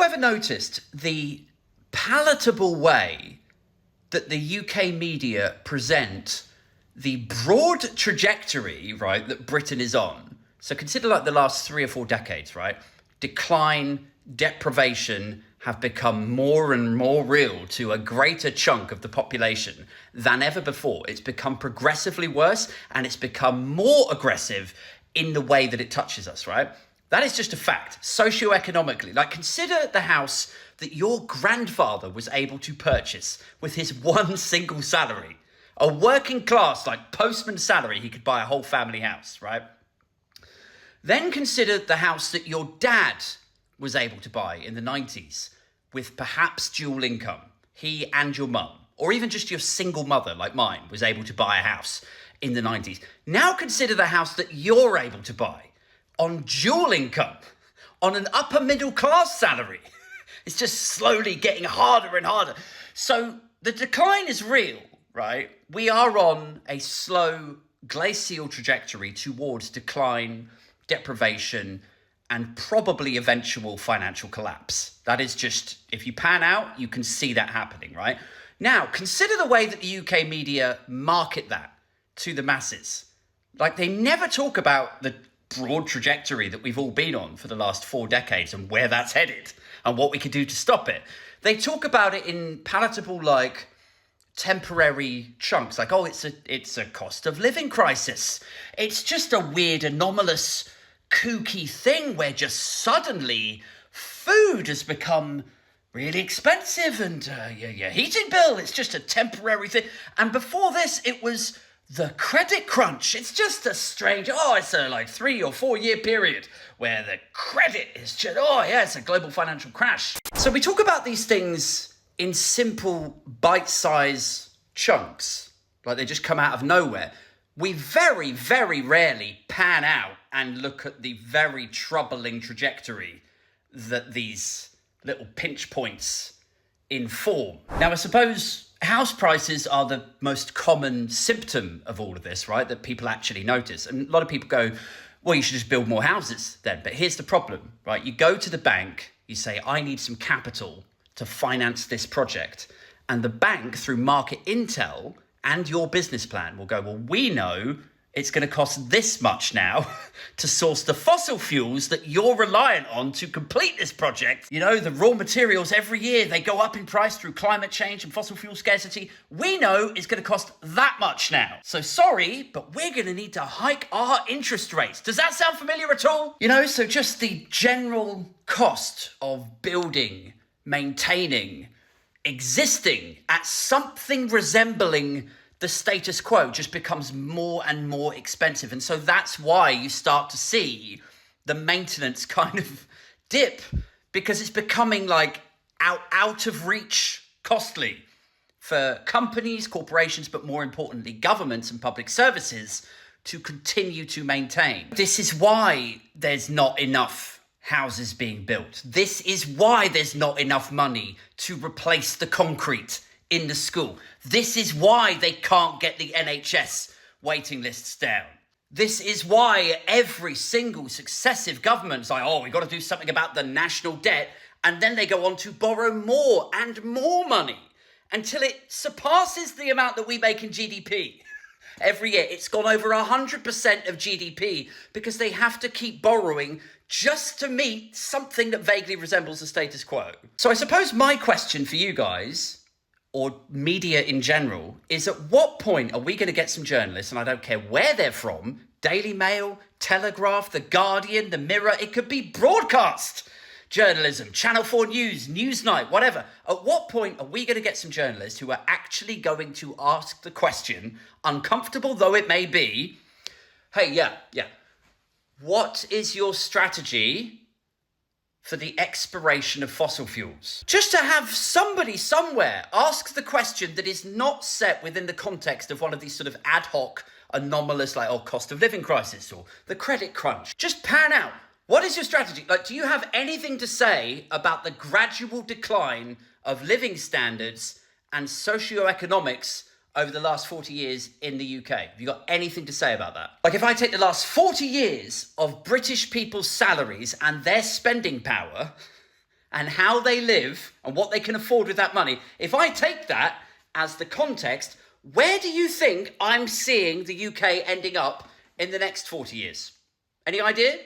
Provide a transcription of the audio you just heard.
you ever noticed the palatable way that the UK media present the broad trajectory, right, that Britain is on? So consider like the last 3 or 4 decades, right? Decline, deprivation have become more and more real to a greater chunk of the population than ever before. It's become progressively worse, and it's become more aggressive in the way that it touches us, right? That is just a fact, socioeconomically. Like, consider the house that your grandfather was able to purchase with his one single salary. A working class, like postman salary, he could buy a whole family house, right? Then consider the house that your dad was able to buy in the 90s with perhaps dual income. He and your mum, or even just your single mother like mine, was able to buy a house in the 90s. Now consider the house that you're able to buy on dual income, on an upper middle class salary. It's just slowly getting harder and harder. So the decline is real, right? We are on a slow glacial trajectory towards decline, deprivation, and probably eventual financial collapse. That is just, if you pan out, you can see that happening, right? Now, consider the way that the UK media market that to the masses. Like, they never talk about the broad trajectory that we've all been on for the last 4 decades and where that's headed and what we could do to stop it. They talk about it in palatable, like, temporary chunks, like, oh, it's a cost of living crisis. It's just a weird, anomalous, kooky thing where just suddenly food has become really expensive and your heating bill, it's just a temporary thing. And before this, it was the credit crunch. It's just a strange, it's a like 3 or 4 year period where the credit is just, it's a global financial crash. So we talk about these things in simple bite-size chunks, like they just come out of nowhere. We very, very rarely pan out and look at the very troubling trajectory that these little pinch points inform. Now, I suppose house prices are the most common symptom of all of this, right? That people actually notice. And a lot of people go, well, you should just build more houses then. But here's the problem, right? You go to the bank, you say, I need some capital to finance this project. And the bank, through market intel and your business plan, will go, well, we know it's going to cost this much now to source the fossil fuels that you're reliant on to complete this project. You know, the raw materials every year, they go up in price through climate change and fossil fuel scarcity. We know it's going to cost that much now. So sorry, but we're going to need to hike our interest rates. Does that sound familiar at all? You know, so just the general cost of building, maintaining, existing at something resembling the status quo just becomes more and more expensive. And so that's why you start to see the maintenance kind of dip, because it's becoming like out of reach costly for companies, corporations, but more importantly, governments and public services to continue to maintain. This is why there's not enough houses being built. This is why there's not enough money to replace the concrete in the school. This is why they can't get the NHS waiting lists down. This is why every single successive government's like, we've got to do something about the national debt. And then they go on to borrow more and more money until it surpasses the amount that we make in GDP. Every year, it's gone over 100% of GDP because they have to keep borrowing just to meet something that vaguely resembles the status quo. So I suppose my question for you guys, or media in general, is at what point are we going to get some journalists, and I don't care where they're from, Daily Mail, Telegraph, The Guardian, The Mirror, it could be broadcast journalism, Channel 4 News, Newsnight, whatever. At what point are we going to get some journalists who are actually going to ask the question, uncomfortable though it may be, hey, what is your strategy for the expiration of fossil fuels? Just to have somebody somewhere ask the question that is not set within the context of one of these sort of ad hoc, anomalous, like, cost of living crisis or the credit crunch. Just pan out. What is your strategy? Like, do you have anything to say about the gradual decline of living standards and socioeconomics over the last 40 years in the UK? Have you got anything to say about that? Like, if I take the last 40 years of British people's salaries and their spending power and how they live and what they can afford with that money, if I take that as the context, where do you think I'm seeing the UK ending up in the next 40 years? Any idea?